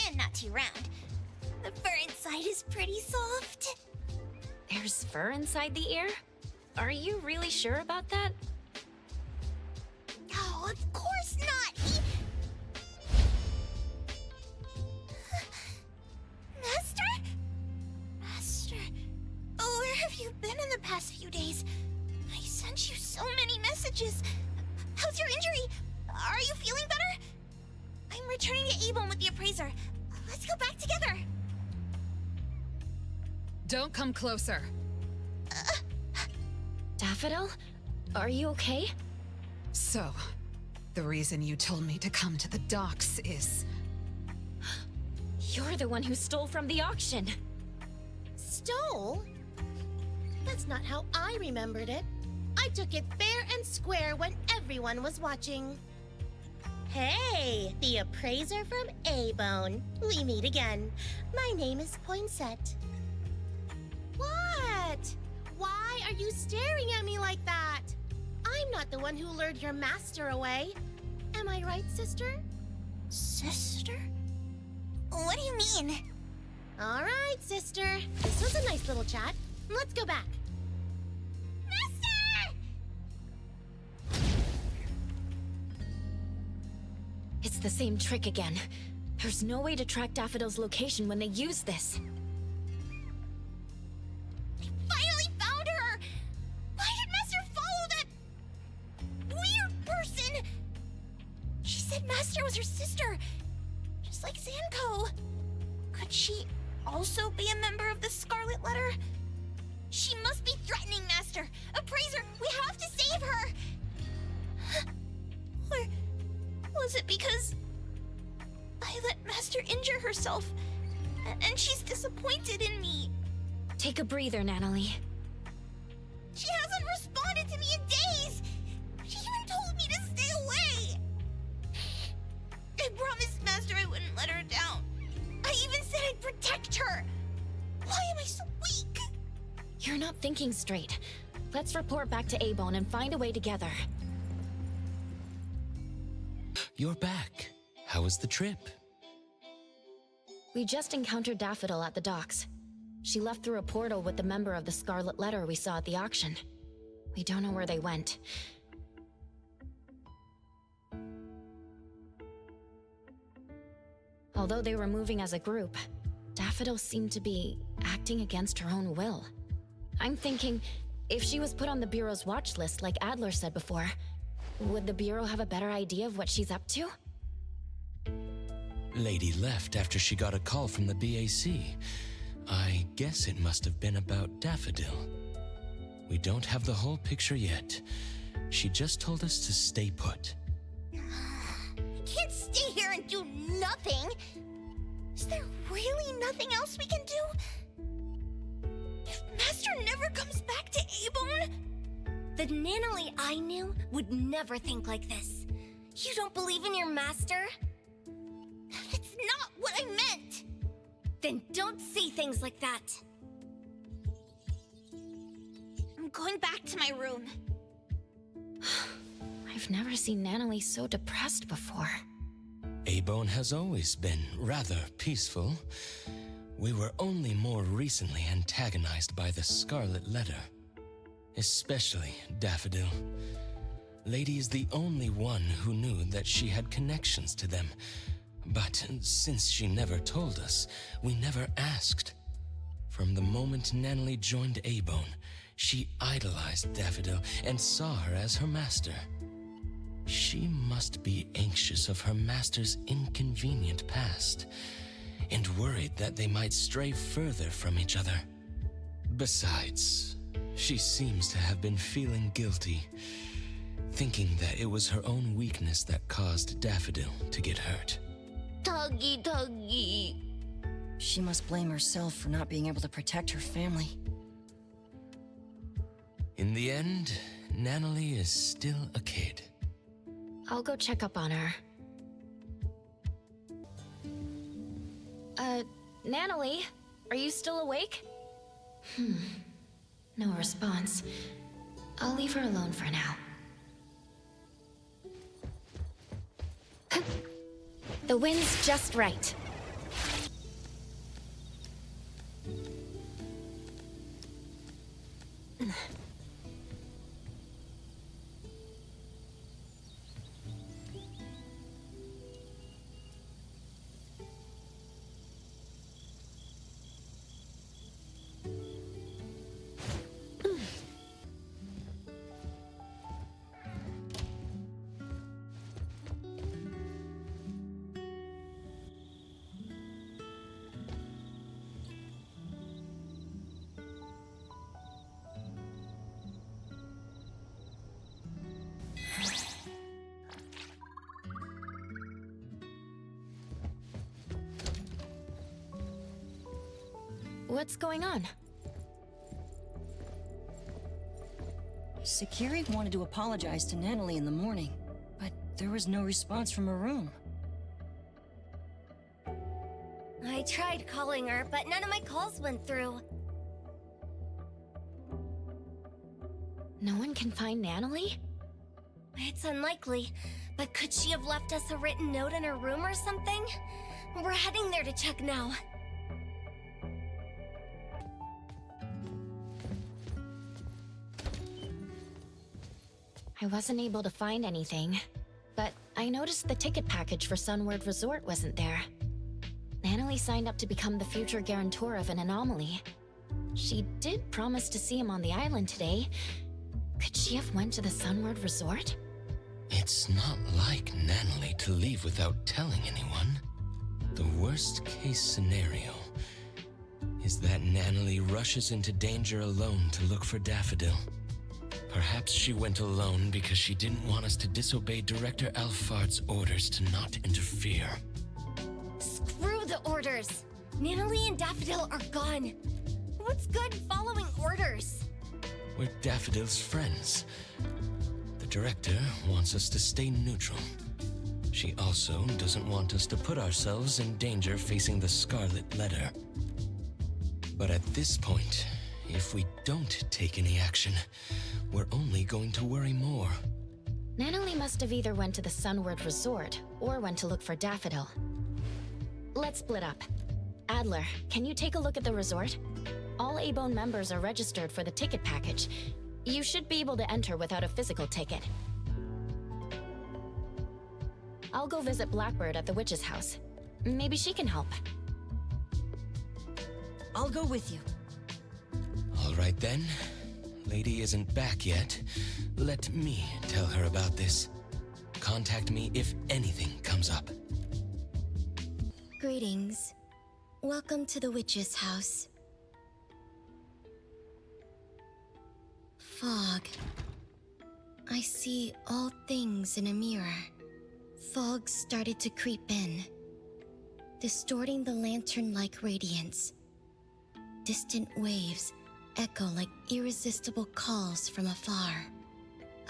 and not too round. The fur inside is pretty soft. There's fur inside the ear? Are you really sure about that? Oh, of course not! Master? Master, where have you been in the past few days? I sent you so many messages. How's your injury? Are you feeling better? I'm returning to Avon with the appraiser. Let's go back together. Don't come closer. Daffodil? Are you okay? So, the reason you told me to come to the docks is... You're the one who stole from the auction. Stole? That's not how I remembered it. I took it fair and square when everyone was watching. Hey, the appraiser from A-Bone. We meet again. My name is Poinsett. What? Why are you staring at me like that? I'm not the one who lured your master away. Am I right, sister? Sister? What do you mean? All right, sister. This was a nice little chat. Let's go back. Master! It's the same trick again. There's no way to track Daffodil's location when they use this. Finally found her! Why did Master follow that weird person? She said Master was her sister, just like Zanko. Could she also be a member of the Scarlet Letter? She must be threatening Master. Appraiser, we have to save her! Or was it because I let Master injure herself, and she's disappointed in me? Take a breather, Nanally. She hasn't responded to me in days! She even told me to stay away! I promised Master I wouldn't let her down. I even said I'd protect her! Why am I so weak? You're not thinking straight. Let's report back to A-Bone and find a way together. You're back. How was the trip? We just encountered Daffodil at the docks. She left through a portal with the member of the Scarlet Letter we saw at the auction. We don't know where they went. Although they were moving as a group, Daffodil seemed to be acting against her own will. I'm thinking, if she was put on the Bureau's watch list like Adler said before, would the Bureau have a better idea of what she's up to? Lady left after she got a call from the BAC. I guess it must have been about Daffodil. We don't have the whole picture yet. She just told us to stay put. I can't stay here and do nothing! Is there really nothing else we can do? If Master never comes back to A-Bone? The Nanally I knew would never think like this. You don't believe in your master? That's not what I meant! Then don't say things like that. I'm going back to my room. I've never seen Nanally so depressed before. A-Bone has always been rather peaceful. We were only more recently antagonized by the Scarlet Letter. Especially Daffodil. Lady is the only one who knew that she had connections to them. But since she never told us, we never asked. From the moment Nanally joined A-Bone, she idolized Daffodil and saw her as her master. She must be anxious of her master's inconvenient past, and worried that they might stray further from each other. Besides, she seems to have been feeling guilty, thinking that it was her own weakness that caused Daffodil to get hurt. Tuggy. She must blame herself for not being able to protect her family. In the end, Nanally is still a kid. I'll go check up on her. Nanally, are you still awake? No response. I'll leave her alone for now. The wind's just right. What's going on? Sakiri wanted to apologize to Nanally in the morning, but there was no response from her room. I tried calling her, but none of my calls went through. No one can find Nanally? It's unlikely, but could she have left us a written note in her room or something? We're heading there to check now. I wasn't able to find anything, but I noticed the ticket package for Sunward Resort wasn't there. Nanally signed up to become the future guarantor of an anomaly. She did promise to see him on the island today. Could she have went to the Sunward Resort? It's not like Nanally to leave without telling anyone. The worst case scenario is that Nanally rushes into danger alone to look for Daffodil. Perhaps she went alone because she didn't want us to disobey Director Alfard's orders to not interfere. Screw the orders! Nanally and Daffodil are gone. What's good following orders? We're Daffodil's friends. The Director wants us to stay neutral. She also doesn't want us to put ourselves in danger facing the Scarlet Letter. But at this point, if we don't take any action, we're only going to worry more. Nanally must have either went to the Sunward Resort or went to look for Daffodil. Let's split up. Adler, can you take a look at the resort? All A-Bone members are registered for the ticket package. You should be able to enter without a physical ticket. I'll go visit Blackbird at the witch's house. Maybe she can help. I'll go with you. All right then. Lady isn't back yet. Let me tell her about this. Contact me if anything comes up. Greetings. Welcome to the witch's house. Fog. I see all things in a mirror. Fog started to creep in, distorting the lantern-like radiance. Distant waves echo like irresistible calls from afar.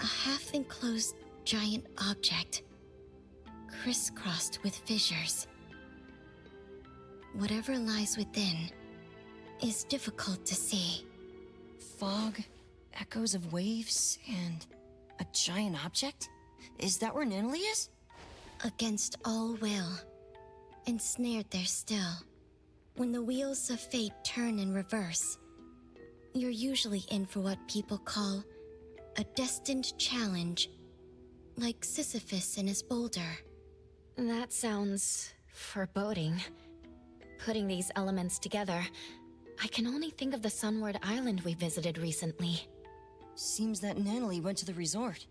A half-enclosed giant object, crisscrossed with fissures. Whatever lies within is difficult to see. Fog, echoes of waves, and a giant object? Is that where Nanally is? Against all will, ensnared there still. When the wheels of fate turn in reverse, you're usually in for what people call a destined challenge, like Sisyphus and his boulder. That sounds foreboding. Putting these elements together, I can only think of the Sunward Island we visited recently. Seems that Nanally went to the resort.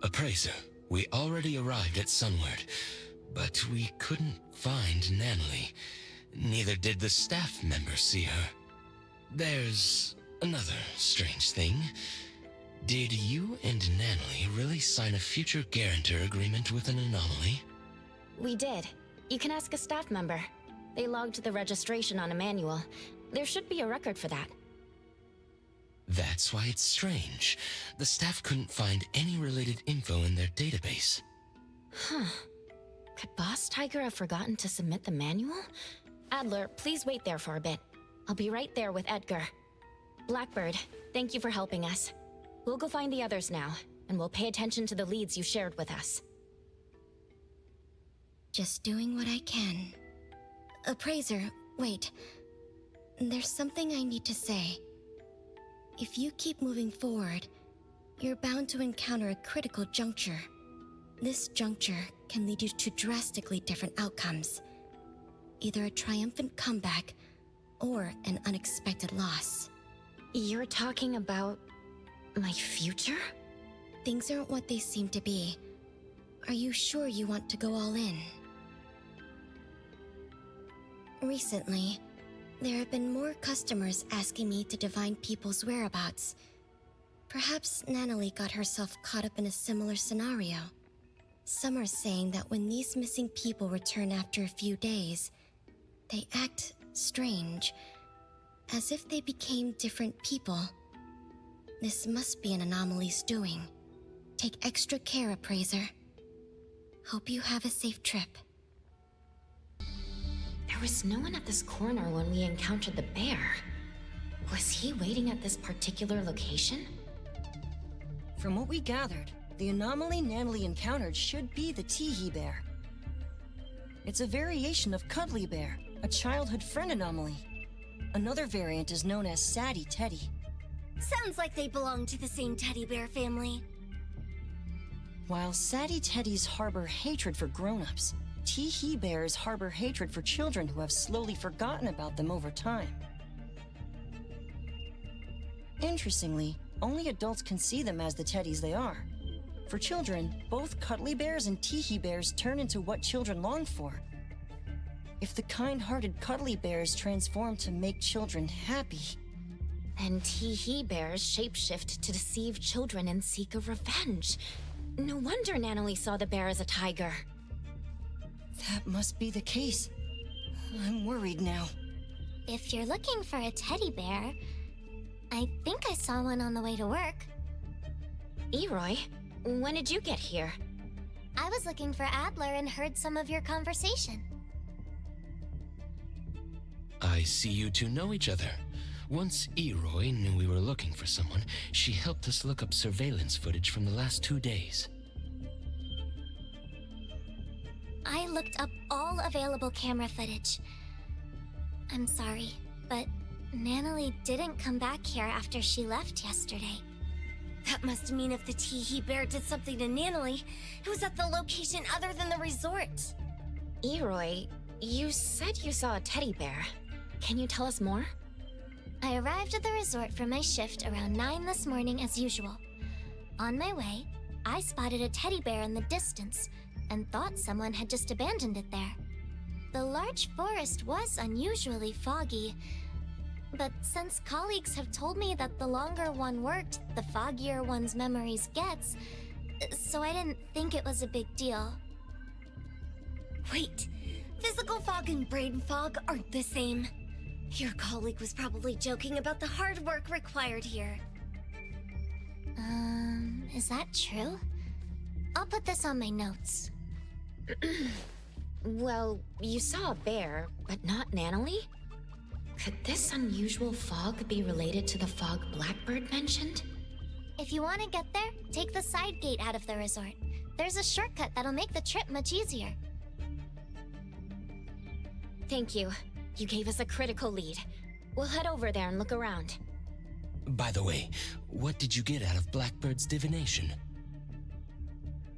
Appraiser, we already arrived at Sunward, but we couldn't find Nanally. Neither did the staff members see her. There's another strange thing. Did you and Nanally really sign a future guarantor agreement with an anomaly? We did. You can ask a staff member. They logged the registration on a manual. There should be a record for that. That's why it's strange. The staff couldn't find any related info in their database. Huh. Could Boss Tiger have forgotten to submit the manual? Adler, please wait there for a bit. I'll be right there with Edgar. Blackbird, thank you for helping us. We'll go find the others now, and we'll pay attention to the leads you shared with us. Just doing what I can. Appraiser, wait. There's something I need to say. If you keep moving forward, you're bound to encounter a critical juncture. This juncture can lead you to drastically different outcomes. Either a triumphant comeback, or an unexpected loss. You're talking about my future? Things aren't what they seem to be. Are you sure you want to go all in? Recently, there have been more customers asking me to divine people's whereabouts. Perhaps Nanally got herself caught up in a similar scenario. Some are saying that when these missing people return after a few days, They act strange, as if they became different people. This must be an anomaly's doing. Take extra care, Appraiser. Hope you have a safe trip. There was no one at this corner when we encountered the bear. Was he waiting at this particular location? From what we gathered, the anomaly Nanally encountered should be the Teehee bear. It's a variation of Cuddly Bear, a childhood friend anomaly. Another variant is known as Sadie Teddy. Sounds like they belong to the same teddy bear family. While Sadie Teddies harbor hatred for grown-ups, Teehee bears harbor hatred for children who have slowly forgotten about them over time. Interestingly, only adults can see them as the teddies they are. For children, both Cuddly Bears and Teehee bears turn into what children long for. If the kind-hearted Cuddly Bears transform to make children happy, And Teehee bears shapeshift to deceive children and seek a revenge. No wonder Nanally saw the bear as a tiger. that must be the case. I'm worried now. If you're looking for a teddy bear, I think I saw one on the way to work. Eroy, when did you get here? I was looking for Adler and heard some of your conversation. I see you two know each other. Once Eroy knew we were looking for someone, she helped us look up surveillance footage from the last 2 days. I looked up all available camera footage. I'm sorry, but Nanally didn't come back here after she left yesterday. That must mean if the Teehee bear did something to Nanally, it was at the location other than the resort. Eroy, you said you saw a teddy bear. Can you tell us more? I arrived at the resort for my shift around 9 this morning as usual. On my way, I spotted a teddy bear in the distance and thought someone had just abandoned it there. The large forest was unusually foggy, but since colleagues have told me that the longer one worked, the foggier one's memories gets, so I didn't think it was a big deal. Wait, physical fog and brain fog aren't the same. Your colleague was probably joking about the hard work required here. Is that true? I'll put this on my notes. Well, you saw a bear, but not Nanally? Could this unusual fog be related to the fog Blackbird mentioned? If you want to get there, take the side gate out of the resort. There's a shortcut that'll make the trip much easier. Thank you. You gave us a critical lead. We'll head over there and look around. By the way, what did you get out of Blackbird's divination?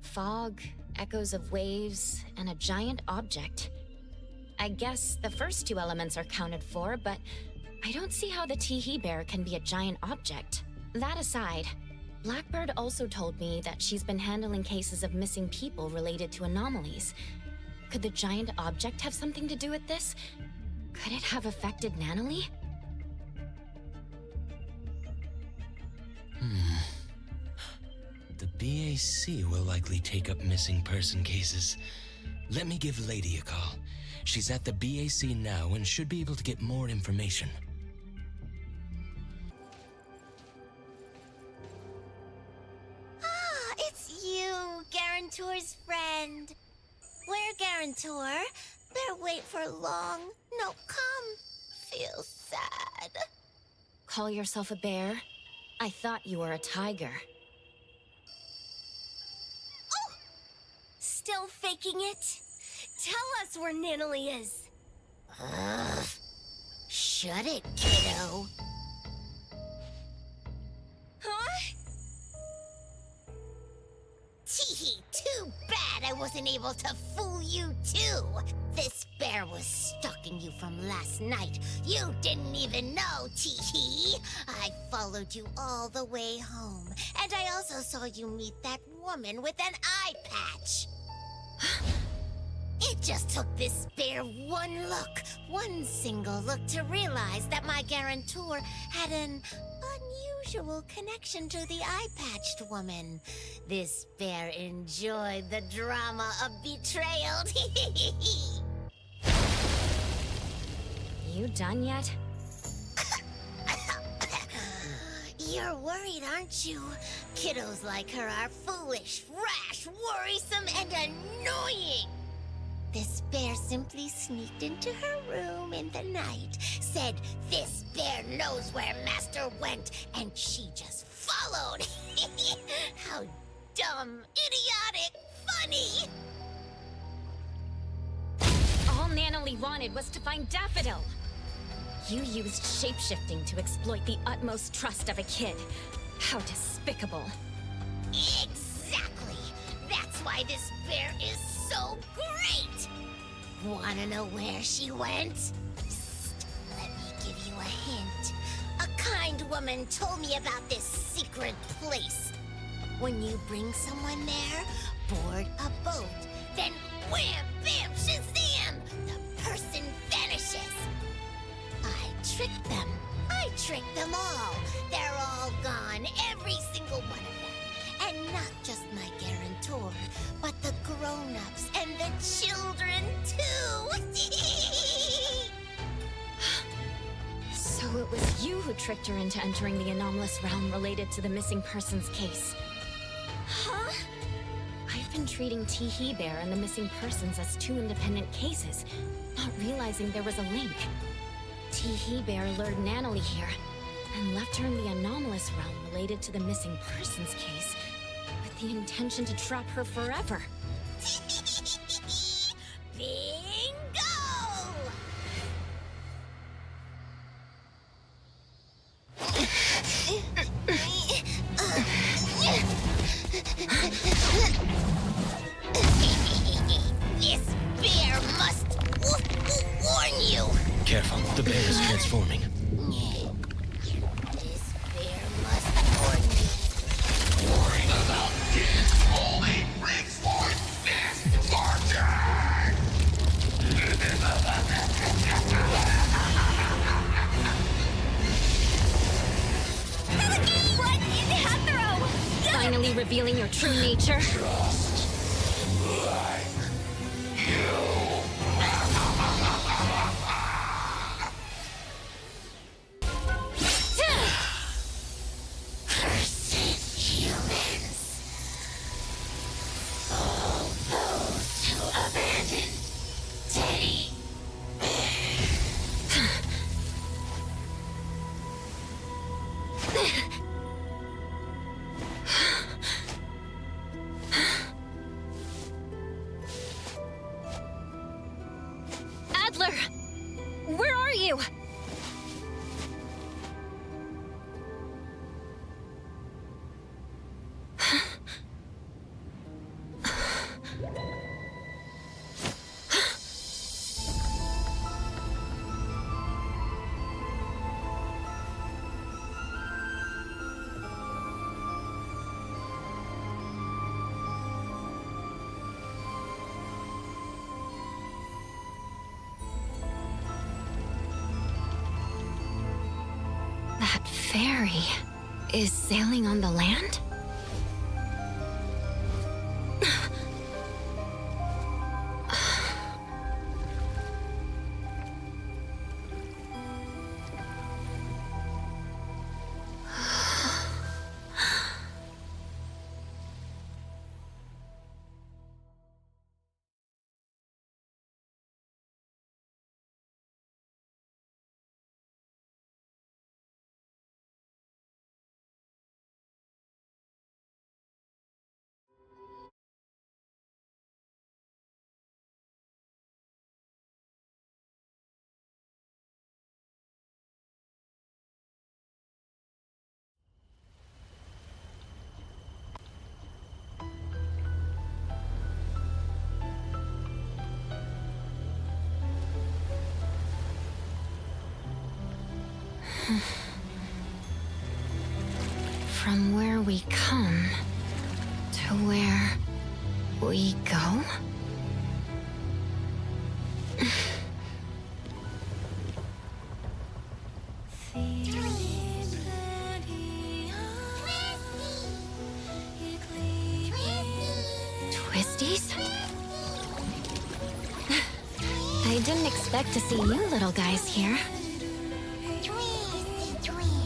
Fog, echoes of waves, and a giant object. I guess the first 2 elements are counted for, but I don't see how the Teehee bear can be a giant object. That aside, Blackbird also told me that she's been handling cases of missing people related to anomalies. Could the giant object have something to do with this? Could it have affected Nanally? The BAC will likely take up missing person cases. Let me give Lady a call. She's at the BAC now and should be able to get more information. Ah, it's you, Guarantor's friend. Where, Guarantor? Better wait for long. No, come. Feel sad. Call yourself a bear? I thought you were a tiger. Still faking it? Tell us where Nanally is. Shut it, kiddo. Huh? Teehee, too bad I wasn't able to fool you too. This bear was stalking you from last night. You didn't even know, Teehee. I followed you all the way home, and I also saw you meet that woman with an eye patch. It just took this bear one single look to realize that my guarantor had an unusual connection to the eye-patched woman. This bear enjoyed the drama of betrayal. you done yet? You're worried, aren't you? Kiddos like her are foolish, rash, worrisome, and annoying. This bear simply sneaked into her room in the night, said this bear knows where Master went, and she just followed. How dumb, idiotic, funny! All Nanally wanted was to find Daffodil. You used shapeshifting to exploit the utmost trust of a kid. How despicable. Exactly! That's why this bear is so great! Wanna know where she went? Psst, let me give you a hint. A kind woman told me about this secret place. When you bring someone there, board a boat, then wham, bam, shazam! The person vanishes. I tricked them. I tricked them all. They're all gone, every single one of them. And not just my guarantor, but the grown-ups and the children, too. So it was you who tricked her into entering the anomalous realm related to the missing persons case. Huh? I've been treating Tee Bear and the missing persons as two independent cases, not realizing there was a link. Tee Bear lured Nanally here, and left her in the anomalous realm related to the missing persons case, with the intention to trap her forever. Bingo! This bear must warn you. Careful, the bear is transforming. This bear must warn you. Worrying about it only reinforced this party. Run, Hathro! Finally revealing your true nature. Adler! Where are you? That ferry is sailing on the land? From where we come to where we go? Twisties? I I didn't expect to see you little guys here. Twisty, twisty.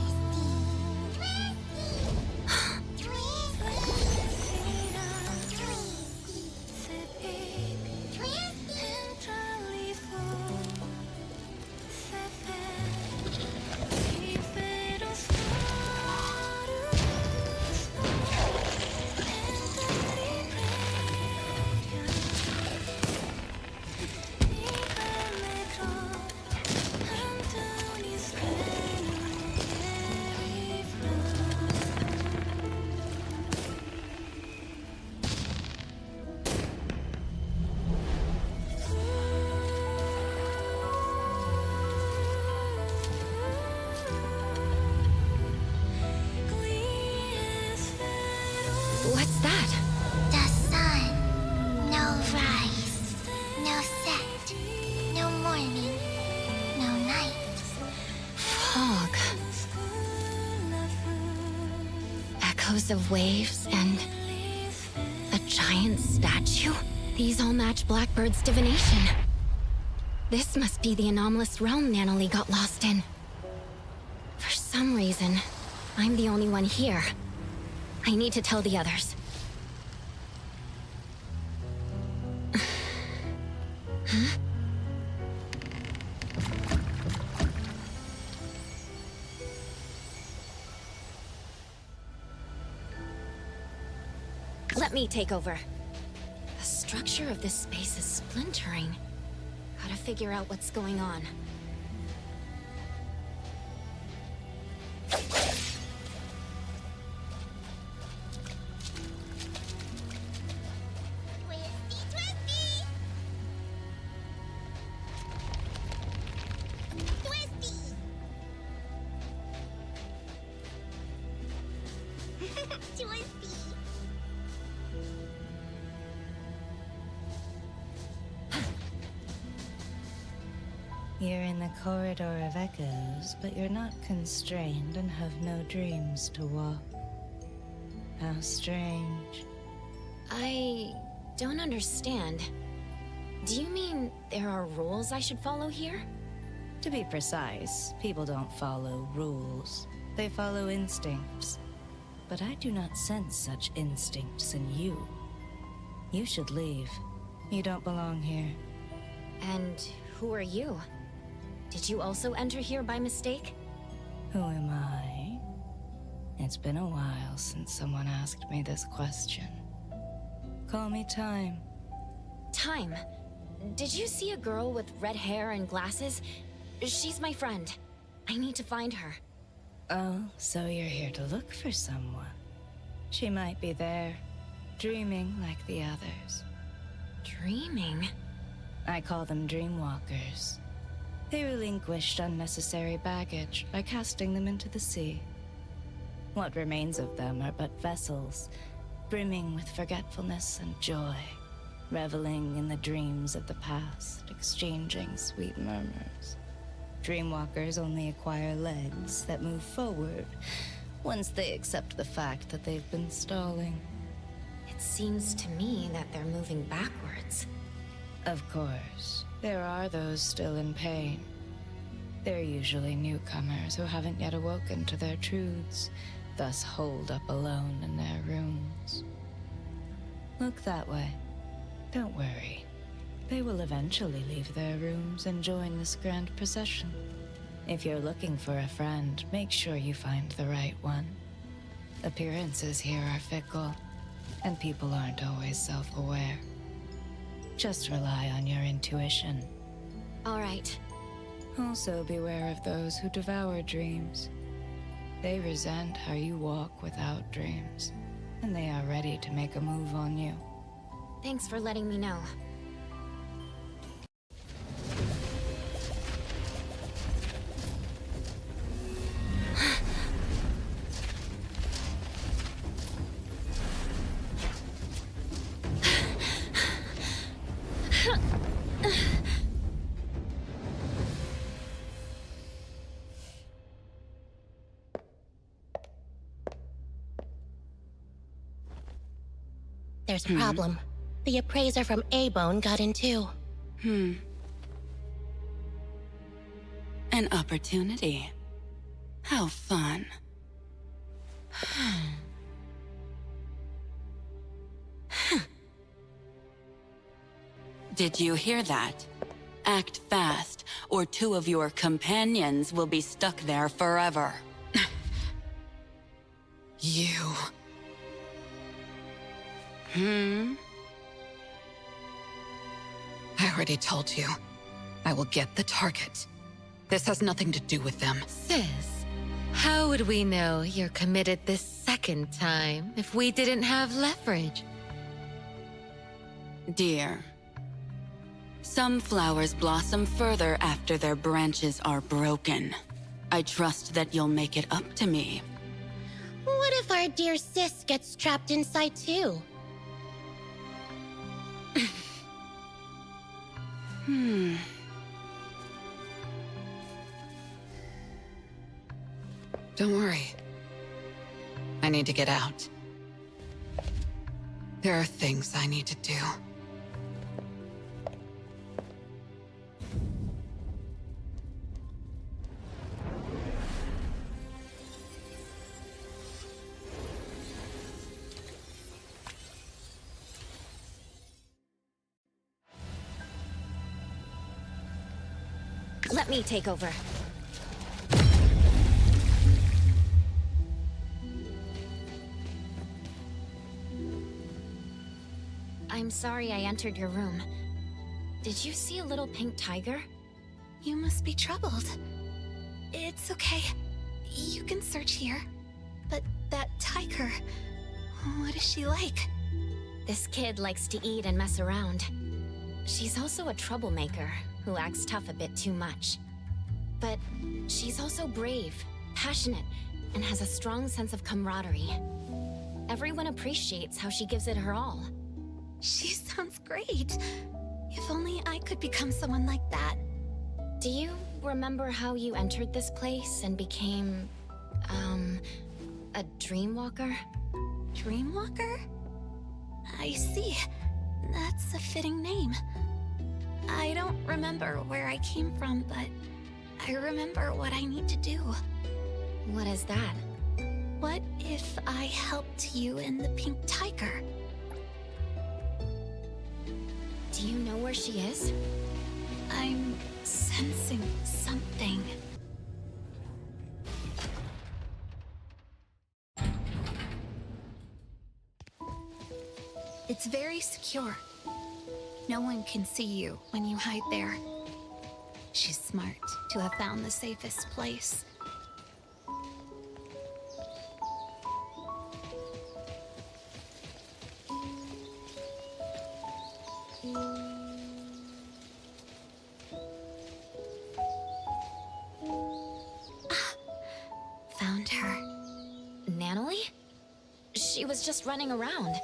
What's that? The sun. No rise. No set. No morning. No night. Fog. Echoes of waves and a giant statue? These all match Blackbird's divination. This must be the anomalous realm Nanally got lost in. For some reason, I'm the only one here. I need to tell the others. Huh? Let me take over. The structure of this space is splintering. Gotta figure out what's going on. You're in the corridor of echoes, but you're not constrained and have no dreams to walk. How strange. I don't understand. Do you mean there are rules I should follow here? To be precise, people don't follow rules. They follow instincts. But I do not sense such instincts in you. You should leave. You don't belong here. And who are you? Did you also enter here by mistake? Who am I? It's been a while since someone asked me this question. Call me Time. Time. Did you see a girl with red hair and glasses? She's my friend. I need to find her. Oh, so you're here to look for someone. She might be there, dreaming like the others. Dreaming? I call them dreamwalkers. They relinquished unnecessary baggage by casting them into the sea. What remains of them are but vessels, brimming with forgetfulness and joy, reveling in the dreams of the past, exchanging sweet murmurs. Dreamwalkers only acquire legs that move forward once they accept the fact that they've been stalling. It seems to me that they're moving backwards. Of course, there are those still in pain. They're usually newcomers who haven't yet awoken to their truths, thus holed up alone in their rooms. Look that way. Don't worry. They will eventually leave their rooms and join this grand procession. If you're looking for a friend, make sure you find the right one. Appearances here are fickle, and people aren't always self-aware. Just rely on your intuition. All right. Also beware of those who devour dreams. They resent how you walk without dreams, and they are ready to make a move on you. Thanks for letting me know. There's a problem. The appraiser from A-Bone got in too. An opportunity. How fun. Did you hear that? Act fast, or two of your companions will be stuck there forever. You... Hmm? I already told you. I will get the target. This has nothing to do with them. Sis, how would we know you're committed this second time if we didn't have leverage? Dear, some flowers blossom further after their branches are broken. I trust that you'll make it up to me. What if our dear sis gets trapped inside too? Don't worry. I need to get out. There are things I need to do. Let me take over. I'm sorry I entered your room. Did you see a little pink tiger? You must be troubled. It's okay. You can search here. But that tiger... what is she like? This kid likes to eat and mess around. She's also a troublemaker who acts tough a bit too much. But she's also brave, passionate, and has a strong sense of camaraderie. Everyone appreciates how she gives it her all. She sounds great. If only I could become someone like that. Do you remember how you entered this place and became, a dreamwalker? Dreamwalker? I see. That's a fitting name. I don't remember where I came from, but I remember what I need to do. What is that? What if I helped you and the pink tiger? Do you know where she is? I'm sensing something. It's very secure. No one can see you when you hide there. She's smart to have found the safest place. Found her. Nanally? She was just running around.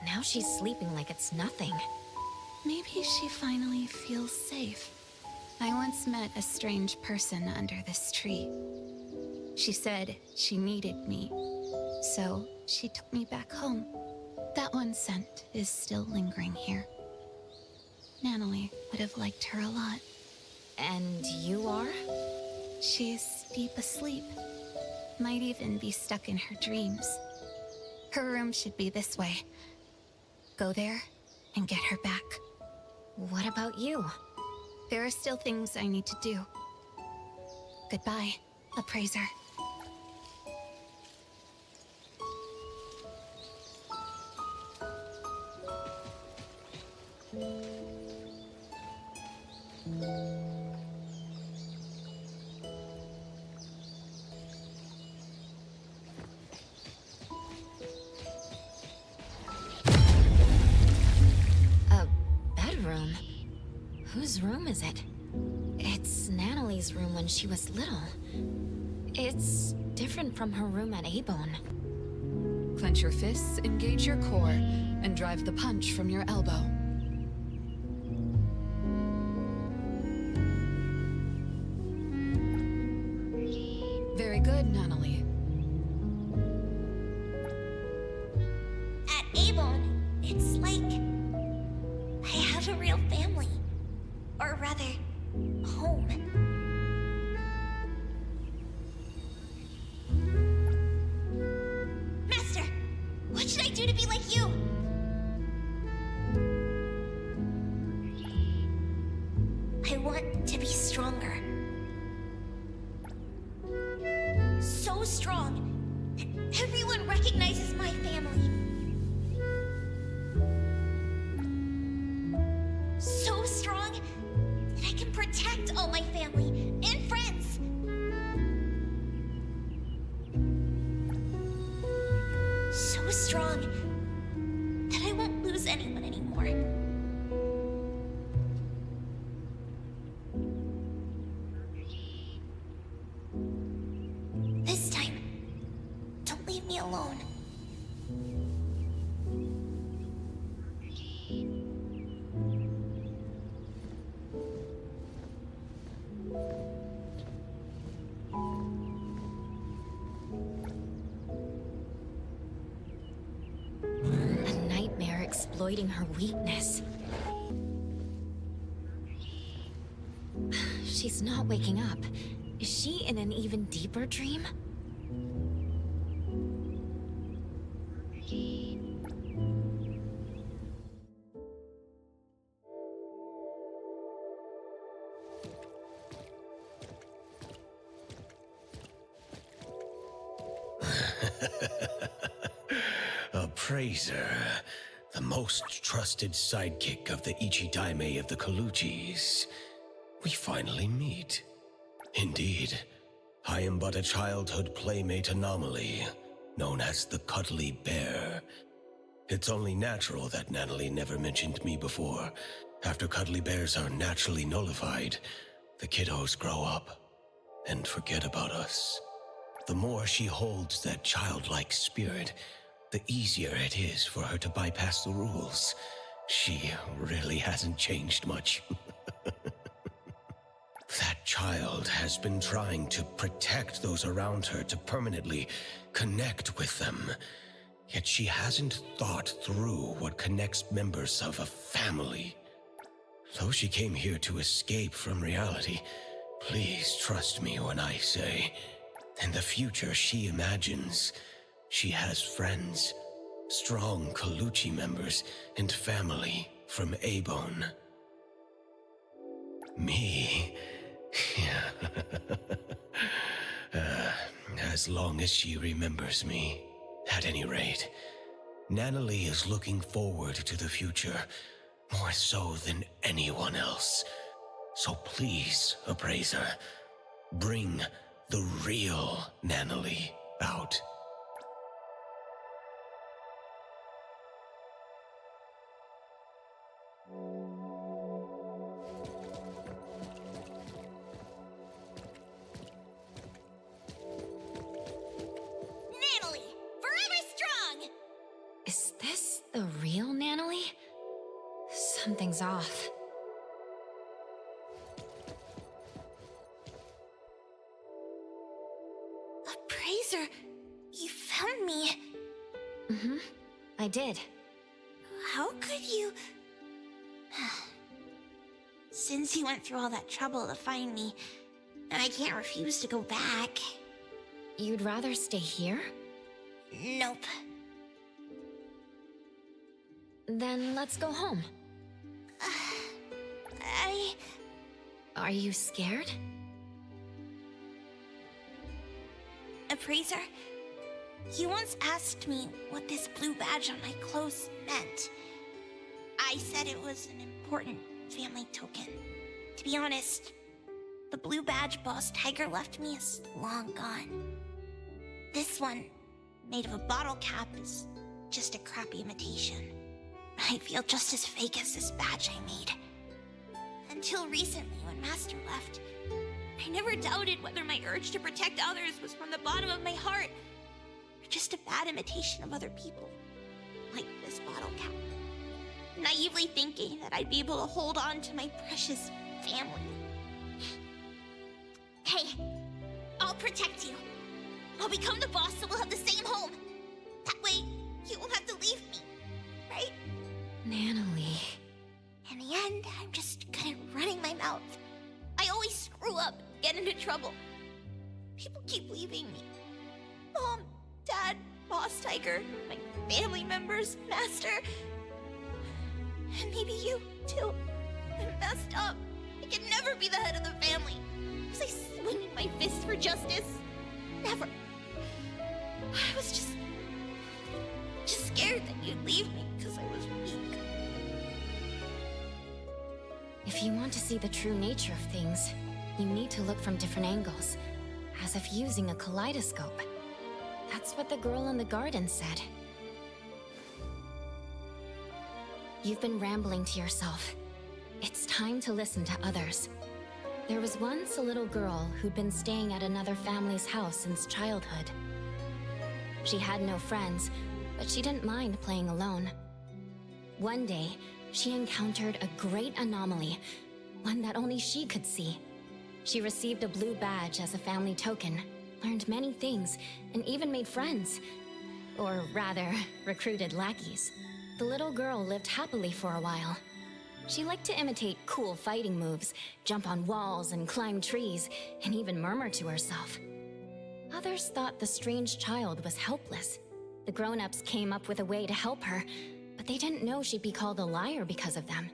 Now she's sleeping like it's nothing. Maybe she finally feels safe. I once met a strange person under this tree. She said she needed me, so she took me back home. That one scent is still lingering here. Nanally would have liked her a lot. And you are? She's deep asleep. Might even be stuck in her dreams. Her room should be this way. Go there and get her back. What about you? There are still things I need to do. Goodbye, Appraiser. A bedroom? Whose room is it? It's Nanally's room when she was little. It's different from her room at Abone. Clench your fists, engage your core, and drive the punch from your elbow. Very good, Nanally. At Avon, it's like I have a real family. Or rather, home. to be stronger. So strong that everyone recognizes my family. So strong that I can protect all my family and friends. So strong that I won't lose anyone anymore. This time, don't leave me alone. A nightmare exploiting her weakness. She's not waking up. Is she in an even deeper dream? Appraiser, the most trusted sidekick of the Ichidaime of the Coluchis. We finally meet. Indeed, I am but a childhood playmate anomaly, known as the Cuddly Bear. It's only natural that Nanally never mentioned me before. After Cuddly Bears are naturally nullified, the kiddos grow up and forget about us. The more she holds that childlike spirit, the easier it is for her to bypass the rules. She really hasn't changed much. That child has been trying to protect those around her to permanently connect with them. Yet she hasn't thought through what connects members of a family. Though she came here to escape from reality, please trust me when I say, in the future she imagines, she has friends, strong Coluchi members, and family from Abone. Me? As long as she remembers me. At any rate, Nanally is looking forward to the future, more so than anyone else. So please, Appraiser, bring the real Nanally out. Nanally, forever strong! Is this the real Nanally? Something's off. Appraiser, you found me. Mm-hmm. I did. How could you... Since you went through all that trouble to find me, I can't refuse to go back. You'd rather stay here? Nope. Then let's go home. Are you scared? Appraiser, you once asked me what this blue badge on my clothes meant. I said it was an important family token. To be honest, the blue badge Boss Tiger left me is long gone. This one, made of a bottle cap, is just a crappy imitation. I feel just as fake as this badge I made. Until recently, when Master left, I never doubted whether my urge to protect others was from the bottom of my heart, or just a bad imitation of other people, like this bottle cap. Naively thinking that I'd be able to hold on to my precious family. Hey, I'll protect you. I'll become the boss so we'll have the same home. That way, you won't have to leave me, right? Nanally. In the end, I'm just good at running my mouth. I always screw up, get into trouble. People keep leaving me. Mom, Dad, Boss Tiger, my family members, Master. And maybe you, too. I'm messed up. I can never be the head of the family. Was I swinging my fist for justice? Never. I was just scared that you'd leave me because I was weak. If you want to see the true nature of things, you need to look from different angles, as if using a kaleidoscope. That's what the girl in the garden said. You've been rambling to yourself. It's time to listen to others. There was once a little girl who'd been staying at another family's house since childhood. She had no friends, but she didn't mind playing alone. One day, she encountered a great anomaly, one that only she could see. She received a blue badge as a family token, learned many things, and even made friends. Or rather, recruited lackeys. The little girl lived happily for a while. She liked to imitate cool fighting moves, jump on walls and climb trees, and even murmur to herself. Others thought the strange child was helpless. The grown-ups came up with a way to help her, but they didn't know she'd be called a liar because of them.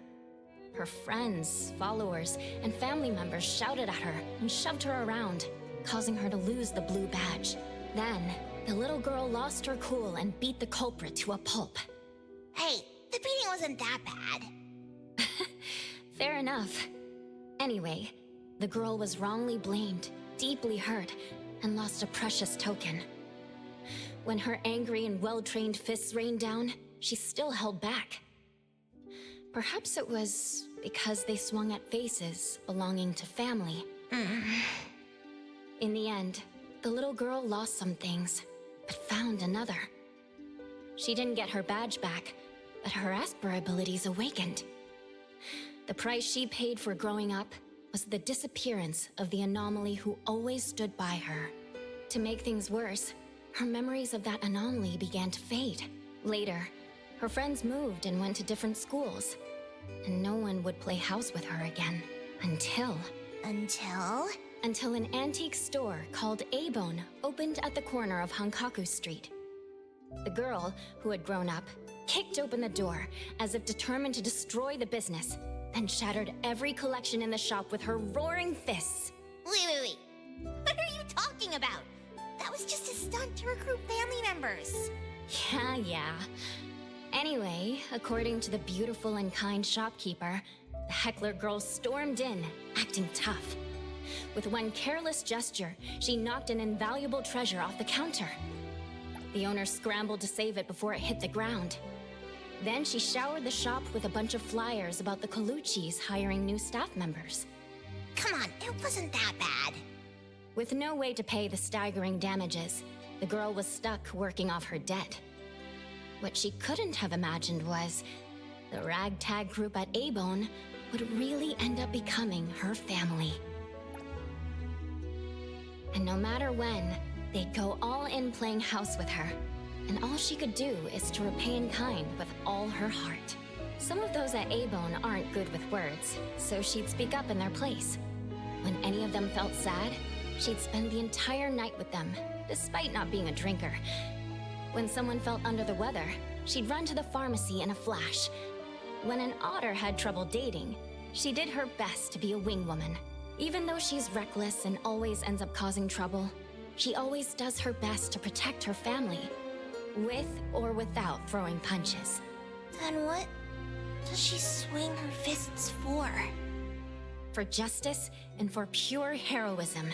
Her friends, followers, and family members shouted at her and shoved her around, causing her to lose the blue badge. Then, the little girl lost her cool and beat the culprit to a pulp. Hey, the beating wasn't that bad. Fair enough. Anyway, the girl was wrongly blamed, deeply hurt, and lost a precious token. When her angry and well-trained fists rained down, she still held back. Perhaps it was because they swung at faces belonging to family. In the end, the little girl lost some things, but found another. She didn't get her badge back, but her Esper abilities awakened. The price she paid for growing up was the disappearance of the anomaly who always stood by her. To make things worse, her memories of that anomaly began to fade. Later, her friends moved and went to different schools, and no one would play house with her again. Until an antique store called A-Bone opened at the corner of Hankaku Street. The girl, who had grown up, kicked open the door as if determined to destroy the business, then shattered every collection in the shop with her roaring fists. Wait. What are you talking about? That was just a stunt to recruit family members. Yeah. Anyway, according to the beautiful and kind shopkeeper, the heckler girl stormed in, acting tough. With one careless gesture, she knocked an invaluable treasure off the counter. The owner scrambled to save it before it hit the ground. Then she showered the shop with a bunch of flyers about the Colucci's hiring new staff members. Come on, it wasn't that bad. With no way to pay the staggering damages, the girl was stuck working off her debt. What she couldn't have imagined was the ragtag group at A-Bone would really end up becoming her family. And no matter when, they'd go all in playing house with her. And all she could do is to repay in kind with all her heart. Some of those at A-Bone aren't good with words, so she'd speak up in their place. When any of them felt sad, she'd spend the entire night with them, despite not being a drinker. When someone felt under the weather, she'd run to the pharmacy in a flash. When an otter had trouble dating, she did her best to be a wing woman. Even though she's reckless and always ends up causing trouble, she always does her best to protect her family, with or without throwing punches. Then what does she swing her fists for? For justice and for pure heroism.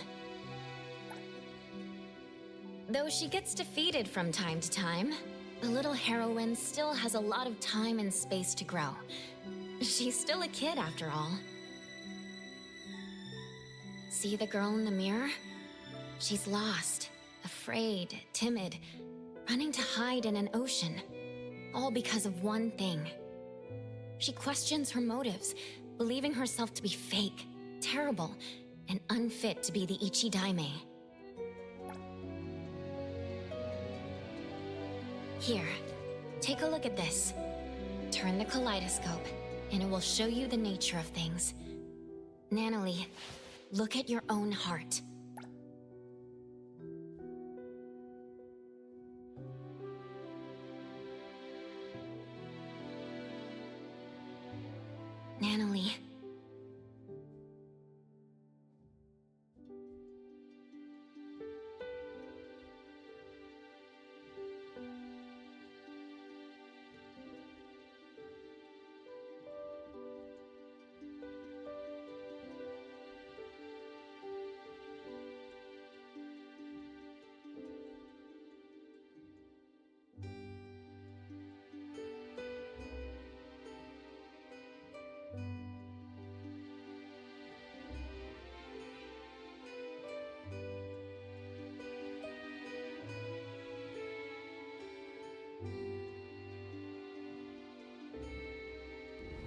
Though she gets defeated from time to time, the little heroine still has a lot of time and space to grow. She's still a kid after all. See the girl in the mirror? She's lost, afraid, timid, running to hide in an ocean, all because of one thing. She questions her motives, believing herself to be fake, terrible, and unfit to be the Ichidaime. Here, take a look at this. Turn the kaleidoscope, and it will show you the nature of things. Nanally, look at your own heart. Nanally,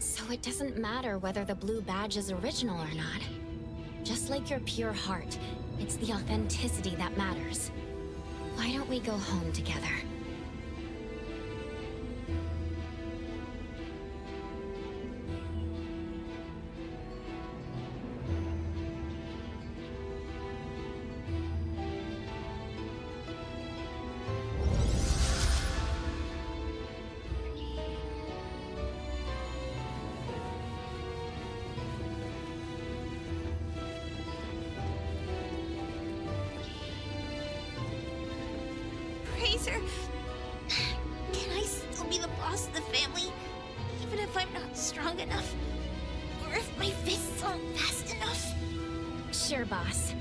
So it doesn't matter whether the blue badge is original or not. Just like your pure heart, it's the authenticity that matters. Why don't we go home together? Fraser, can I still be the boss of the family, even if I'm not strong enough? Or if my fists aren't fast enough? Sure, boss.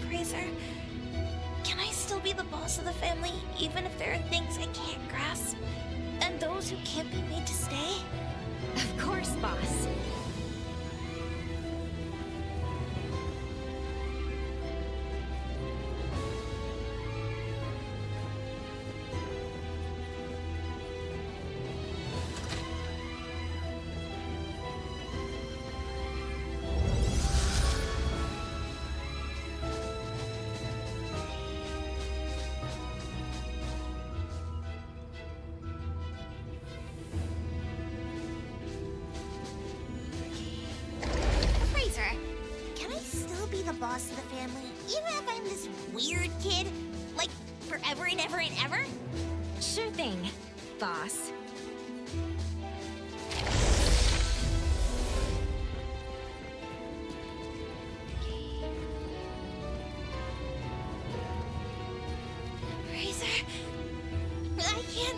Fraser, can I still be the boss of the family, even if there are things I can't grasp? And those who can't be made to stay? Of course, boss. The boss of the family, even if I'm this weird kid, like forever and ever and ever? Sure thing, boss. Fraser, I can't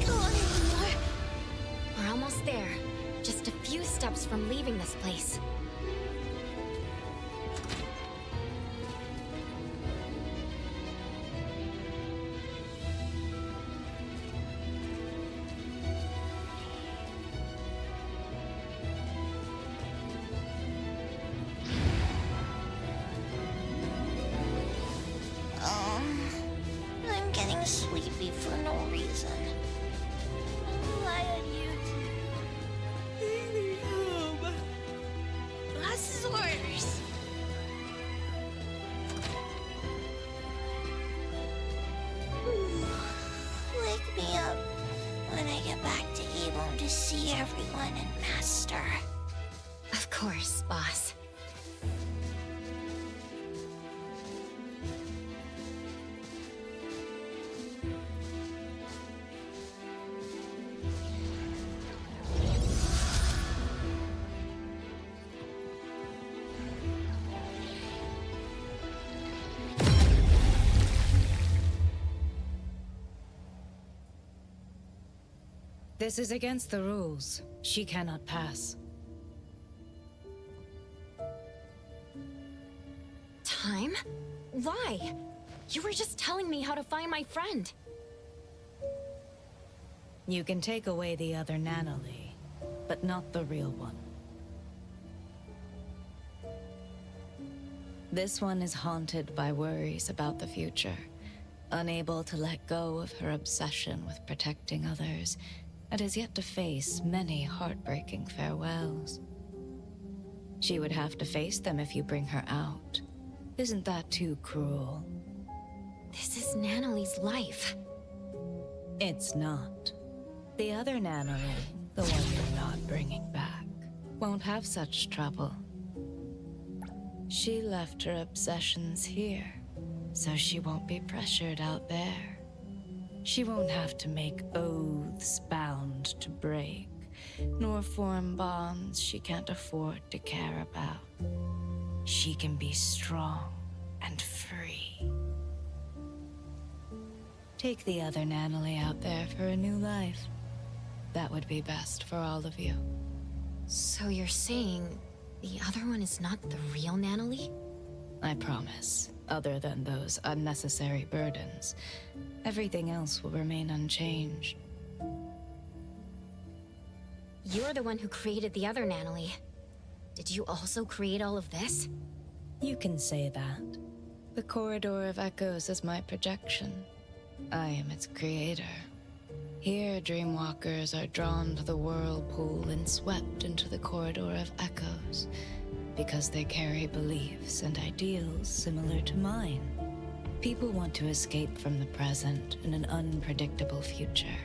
go on anymore. We're almost there. Just a few steps from leaving this place. I'm getting sleepy for no reason. Why are you two? Boss's orders. Wake me up when I get back to Avon to see everyone and Master. Of course, boss. This is against the rules. She cannot pass. Time? Why? You were just telling me how to find my friend. You can take away the other Nanally, but not the real one. This one is haunted by worries about the future, unable to let go of her obsession with protecting others, and has yet to face many heartbreaking farewells. She would have to face them if you bring her out. Isn't that too cruel? This is Nanally's life. It's not. The other Nanally, the one you're not bringing back, won't have such trouble. She left her obsessions here, so she won't be pressured out there. She won't have to make oaths bound to break, nor form bonds she can't afford to care about. She can be strong and free. Take the other Nanally out there for a new life. That would be best for all of you. So you're saying the other one is not the real Nanally? I promise. Other than those unnecessary burdens, everything else will remain unchanged. You're the one who created the other Nanally. Did you also create all of this? You can say that. The Corridor of Echoes is my projection. I am its creator. Here, dreamwalkers are drawn to the whirlpool and swept into the Corridor of Echoes, because they carry beliefs and ideals similar to mine. People want to escape from the present and an unpredictable future.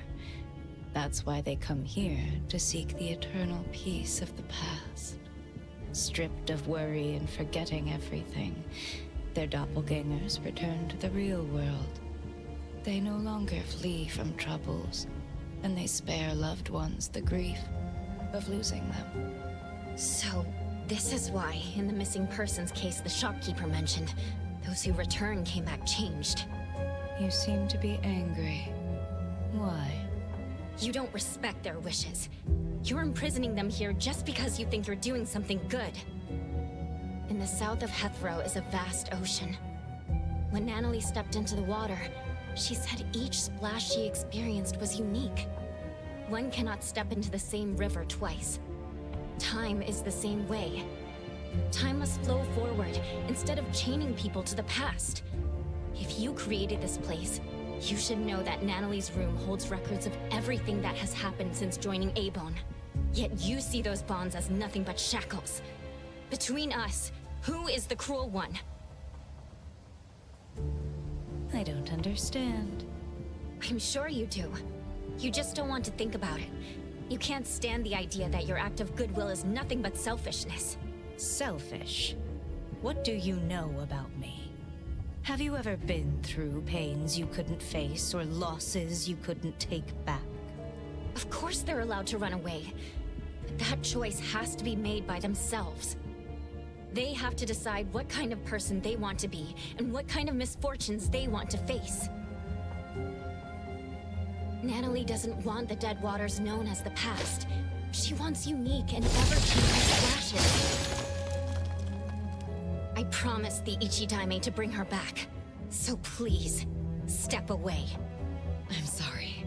That's why they come here to seek the eternal peace of the past. Stripped of worry and forgetting everything, their doppelgangers return to the real world. They no longer flee from troubles, and they spare loved ones the grief of losing them. So, this is why, in the missing persons case the shopkeeper mentioned, those who returned came back changed. You seem to be angry. Why? You don't respect their wishes. You're imprisoning them here just because you think you're doing something good. In the south of Hethro is a vast ocean. When Nanally stepped into the water, she said each splash she experienced was unique. One cannot step into the same river twice. Time is the same way. Time must flow forward instead of chaining people to the past. If you created this place, you should know that Nanally's room holds records of everything that has happened since joining Abon. Yet you see those bonds as nothing but shackles. Between us, who is the cruel one? I don't understand. I'm sure you do. You just don't want to think about it. You can't stand the idea that your act of goodwill is nothing but selfishness. Selfish? What do you know about me? Have you ever been through pains you couldn't face or losses you couldn't take back? Of course they're allowed to run away. But that choice has to be made by themselves. They have to decide what kind of person they want to be and what kind of misfortunes they want to face. Nanally doesn't want the dead waters known as the past. She wants unique and ever-changing splashes. I promised the Ichidaime to bring her back. So please, step away. I'm sorry.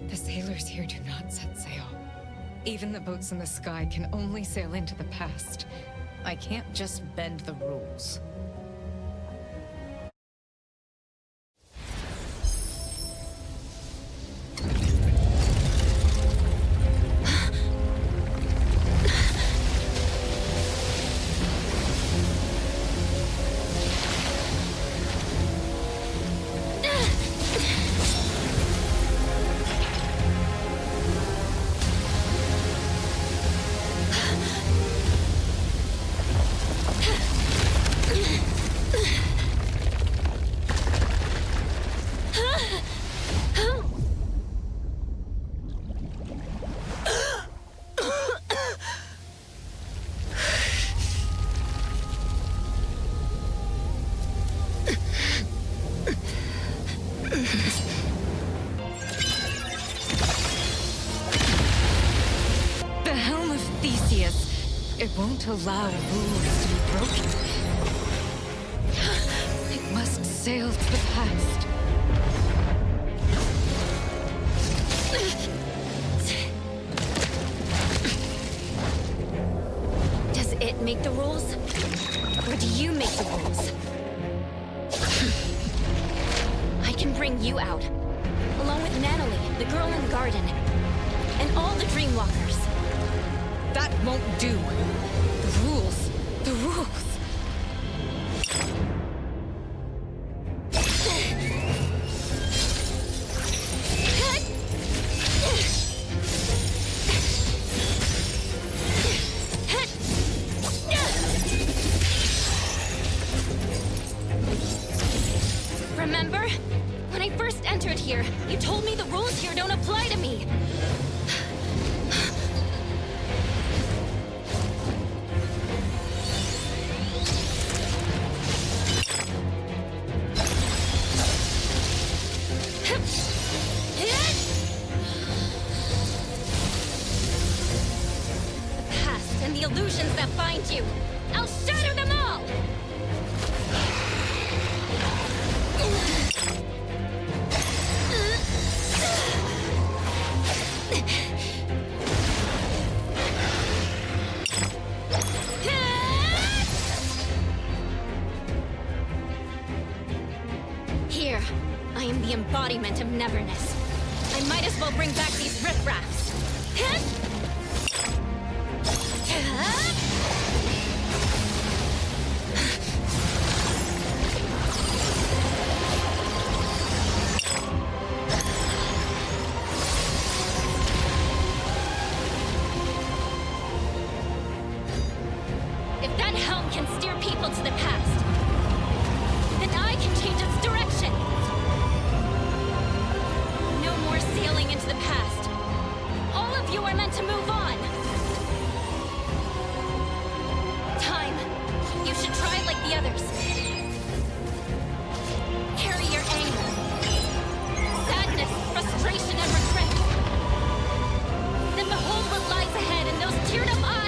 The sailors here do not set sail. Even the boats in the sky can only sail into the past. I can't just bend the rules. It won't allow rules to be broken. It must sail to the past. Does it make the rules? Or do you make the rules? I can bring you out. Along with Nanally, the girl in the garden, and all the Dreamwalkers. That won't do. The rules. The rules. Remember? When I first entered here, you told me the rules here don't apply to me. The past and the illusions that bind you. I'll shatter them all! Here, I am the embodiment of neverness. I might as well bring back these riffraffs. If that helm can steer people to the past, then I can change its direction. No more sailing into the past. All of you are meant to move on. Time. You should try like the others. Carry your anger. Sadness, frustration, and regret. Then behold what lies ahead in those teared-up eyes.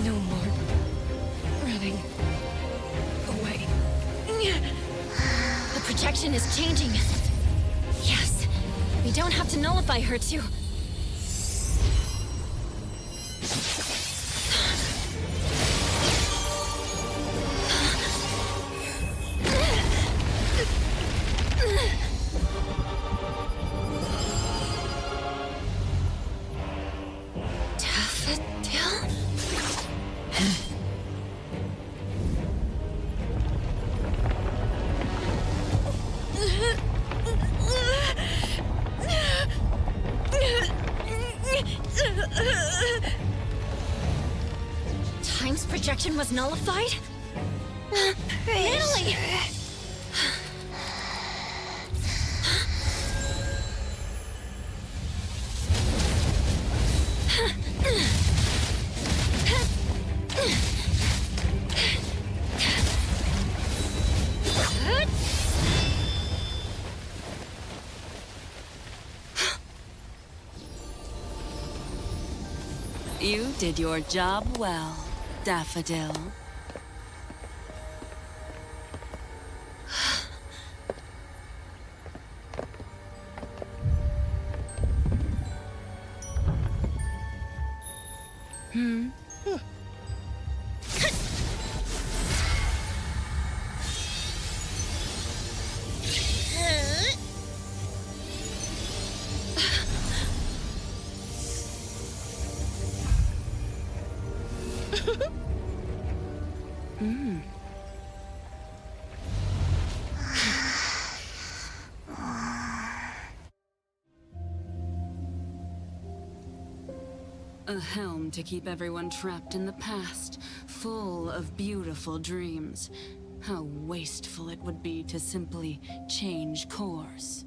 No more running away. The projection is changing. Yes, we don't have to nullify her to... Daffodil? Time's projection was nullified? Nanally! You did your job well, Daffodil. A helm to keep everyone trapped in the past, full of beautiful dreams. How wasteful it would be to simply change course.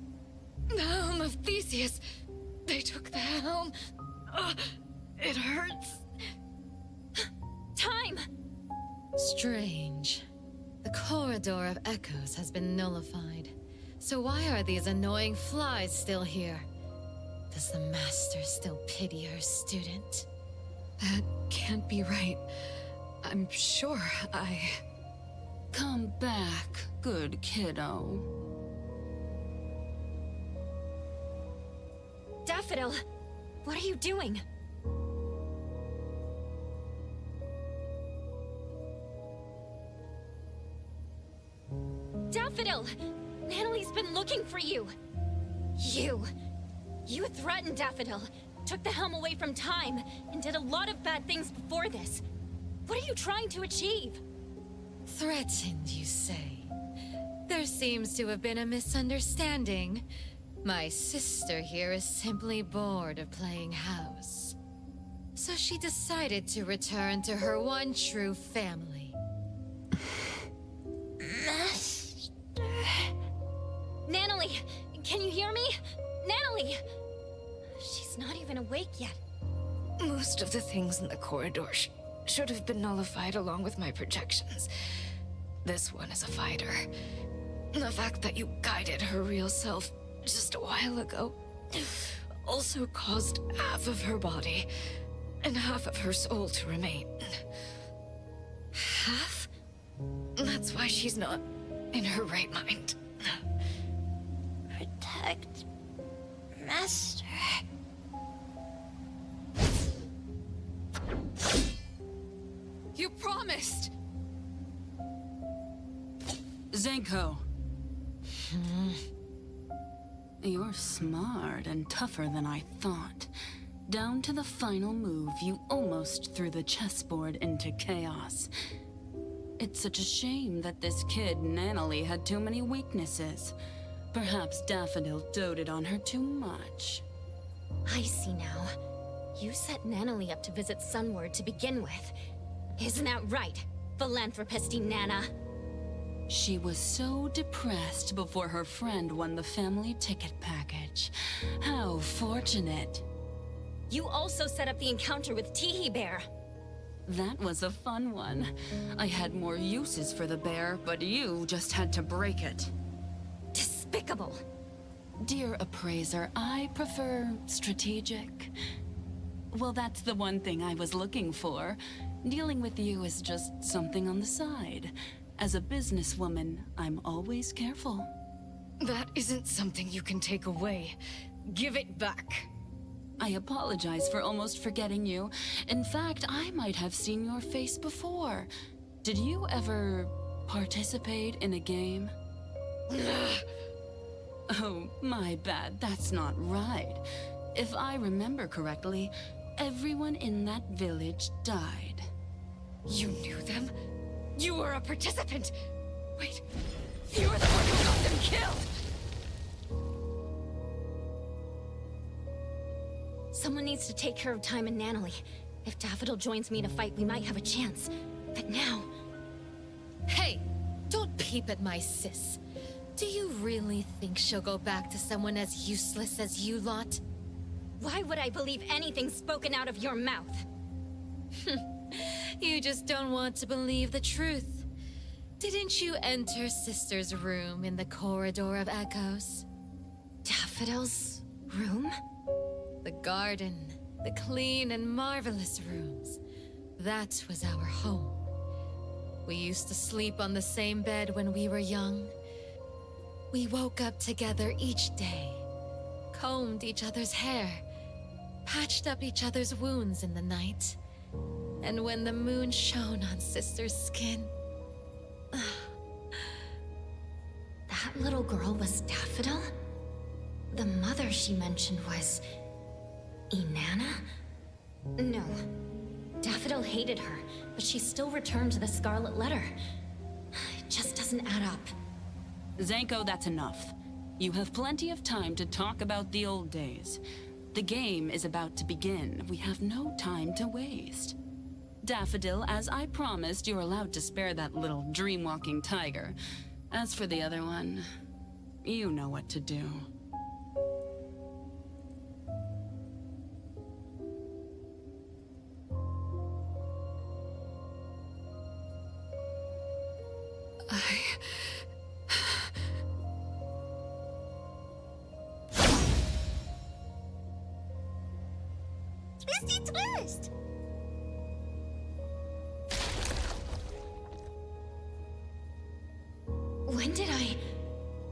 The helm of Theseus. They took the helm. It hurts. Time! Strange. The corridor of echoes has been nullified. So why are these annoying flies still here? Does the master still pity her student? That can't be right. I'm sure I... Come back, good kiddo. Daffodil, what are you doing? Daffodil! Nanally's been looking for you! You threatened Daffodil, took the helm away from time, and did a lot of bad things before this. What are you trying to achieve? Threatened, you say? There seems to have been a misunderstanding. My sister here is simply bored of playing house. So she decided to return to her one true family. Master... Nanally, can you hear me? Nanally! She's not even awake yet. Most of the things in the corridor should have been nullified along with my projections. This one is a fighter. The fact that you guided her real self just a while ago also caused half of her body and half of her soul to remain. Half? That's why she's not in her right mind. Protect... Master... You promised! Zenko. You're smart and tougher than I thought. Down to the final move, you almost threw the chessboard into chaos. It's such a shame that this kid, Nanally, had too many weaknesses. Perhaps Daffodil doted on her too much. I see now. You set Nanally up to visit Sunward to begin with. Isn't that right, philanthropisty Nana? She was so depressed before her friend won the family ticket package. How fortunate. You also set up the encounter with Teehee Bear. That was a fun one. I had more uses for the bear, but you just had to break it. Despicable. Dear appraiser, I prefer strategic. Well, that's the one thing I was looking for. Dealing with you is just something on the side. As a businesswoman, I'm always careful. That isn't something you can take away. Give it back. I apologize for almost forgetting you. In fact, I might have seen your face before. Did you ever participate in a game? Oh, my bad. That's not right. If I remember correctly, everyone in that village died. You knew them? You were a participant! Wait, you were the one who got them killed! Someone needs to take care of Time and Nanally. If Daffodil joins me to fight, we might have a chance. But now... Hey, don't peep at my sis. Do you really think she'll go back to someone as useless as you lot? Why would I believe anything spoken out of your mouth? You just don't want to believe the truth. Didn't you enter Sister's room in the Corridor of Echoes? Daffodil's room? The garden, the clean and marvelous rooms. That was our home. We used to sleep on the same bed when we were young. We woke up together each day, combed each other's hair, patched up each other's wounds in the night. And when the moon shone on Sister's skin... That little girl was Daffodil? The mother she mentioned was... Inanna? No. Daffodil hated her, but she still returned to the Scarlet Letter. It just doesn't add up. Zenko, that's enough. You have plenty of time to talk about the old days. The game is about to begin. We have no time to waste. Daffodil, as I promised, you're allowed to spare that little dream-walking tiger. As for the other one, you know what to do. Twisty twist! When did I...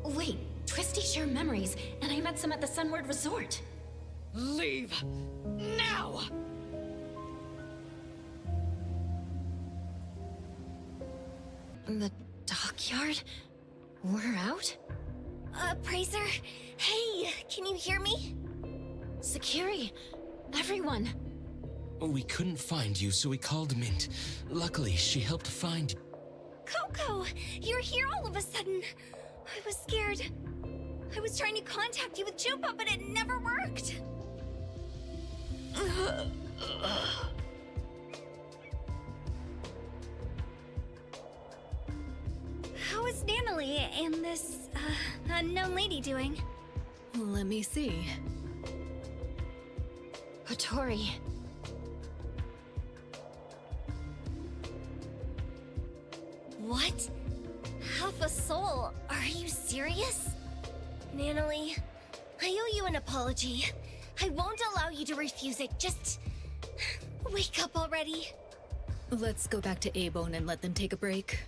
Wait, Twisty shared memories, and I met some at the Sunward Resort. Leave! Now! In the dockyard? We're out? Praiser? Hey, can you hear me? Sakiri! Everyone! We couldn't find you, so we called Mint. Luckily, she helped find... Coco! You're here all of a sudden. I was scared. I was trying to contact you with Chupa, but it never worked. How is Nanally and this, unknown lady doing? Let me see. Hattori. What? Half a soul? Are you serious? Nanally, I owe you an apology. I won't allow you to refuse it. Just wake up already. Let's go back to A-Bone and let them take a break.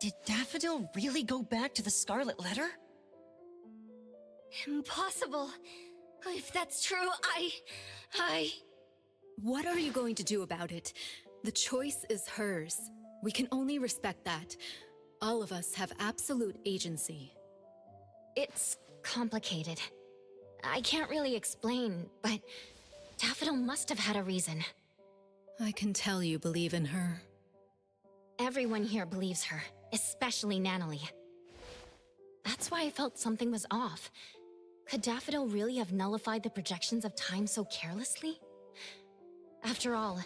Did Daffodil really go back to the Scarlet Letter? Impossible. If that's true, I... What are you going to do about it? The choice is hers. We can only respect that. All of us have absolute agency. It's complicated. I can't really explain, but Daffodil must have had a reason. I can tell you believe in her. Everyone here believes her, especially Nanally. That's why I felt something was off. Could Daffodil really have nullified the projections of time so carelessly? After all,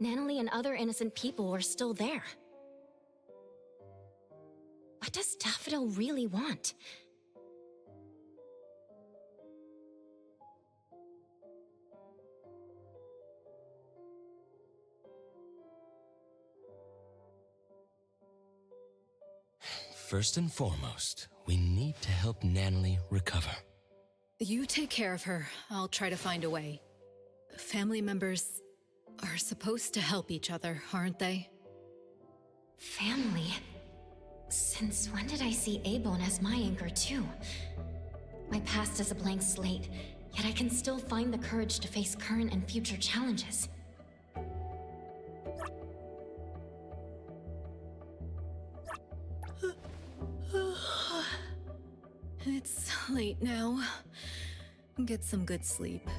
Nanally and other innocent people were still there. What does Daffodil really want? First and foremost, we need to help Nanally recover. You take care of her. I'll try to find a way. Family members are supposed to help each other, aren't they? Family? Since when did I see A-Bone as my anchor too? My past is a blank slate, yet I can still find the courage to face current and future challenges. It's late now. Get some good sleep.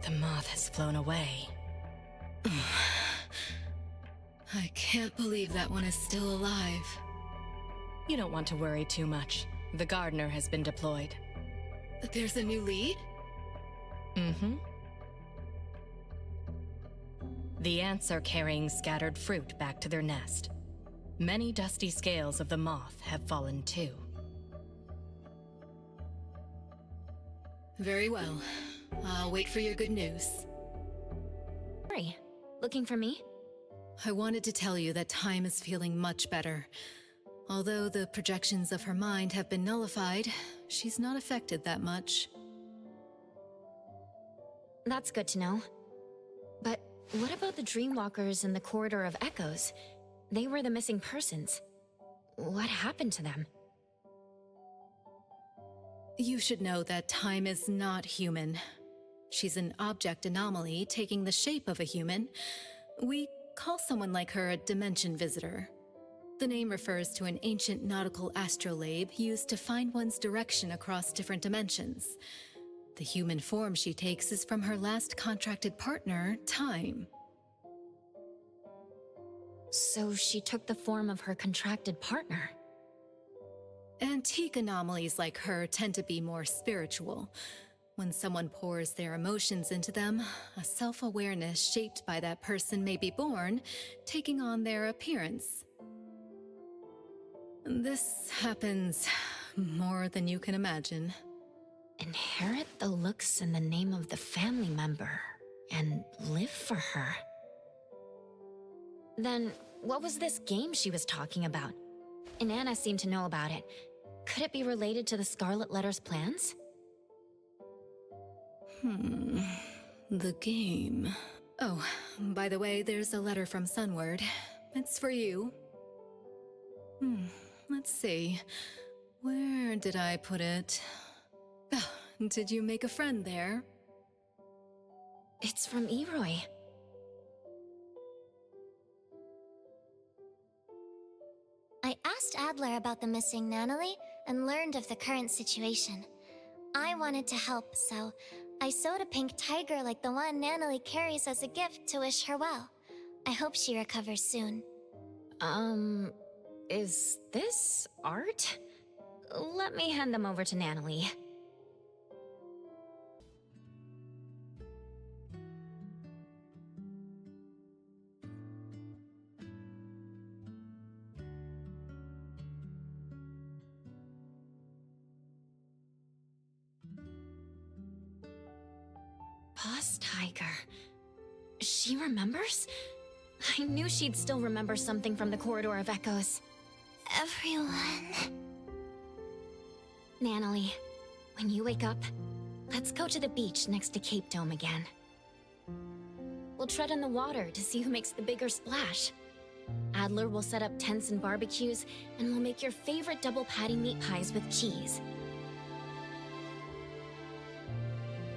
The moth has flown away. I can't believe that one is still alive. You don't want to worry too much. The gardener has been deployed. There's a new lead? Mm-hmm. The ants are carrying scattered fruit back to their nest. Many dusty scales of the moth have fallen too. Very well. I'll wait for your good news. Sorry, looking for me? I wanted to tell you that Time is feeling much better. Although the projections of her mind have been nullified, she's not affected that much. That's good to know. But what about the Dreamwalkers in the Corridor of Echoes? They were the missing persons. What happened to them? You should know that Time is not human. She's an object anomaly taking the shape of a human. We call someone like her a dimension visitor. The name refers to an ancient nautical astrolabe used to find one's direction across different dimensions. The human form she takes is from her last contracted partner, Time. So she took the form of her contracted partner. Antique anomalies like her tend to be more spiritual. When someone pours their emotions into them, a self-awareness shaped by that person may be born, taking on their appearance. This happens more than you can imagine. Inherit the looks and the name of the family member, and live for her. Then, what was this game she was talking about? And Anna seemed to know about it. Could it be related to the Scarlet Letter's plans? The game. Oh, by the way, there's a letter from Sunward. It's for you. Let's see. Where did I put it? Did you make a friend there? It's from Eroy. I asked Adler about the missing Nanally and learned of the current situation. I wanted to help, so I sewed a pink tiger like the one Nanally carries as a gift to wish her well. I hope she recovers soon. Is this art? Let me hand them over to Nanally. Boss Tiger. She remembers? I knew she'd still remember something from the Corridor of Echoes. Everyone... Nanally, when you wake up, let's go to the beach next to Cape Dome again. We'll tread on the water to see who makes the bigger splash. Adler will set up tents and barbecues, and we'll make your favorite double patty meat pies with cheese.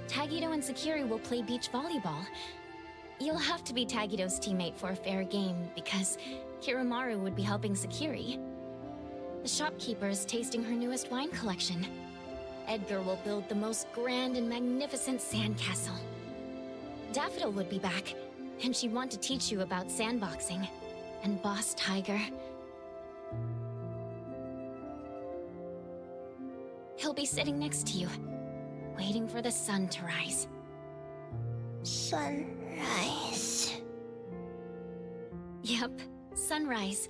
Tagito and Sakiri will play beach volleyball. You'll have to be Tagito's teammate for a fair game, because Kiramaru would be helping Sakiri. The shopkeeper is tasting her newest wine collection. Edgar will build the most grand and magnificent sandcastle. Daffodil would be back, and she'd want to teach you about sandboxing. And Boss Tiger... he'll be sitting next to you, waiting for the sun to rise. Sunrise. Yep, sunrise.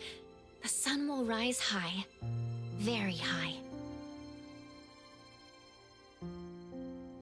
The sun will rise high. Very high.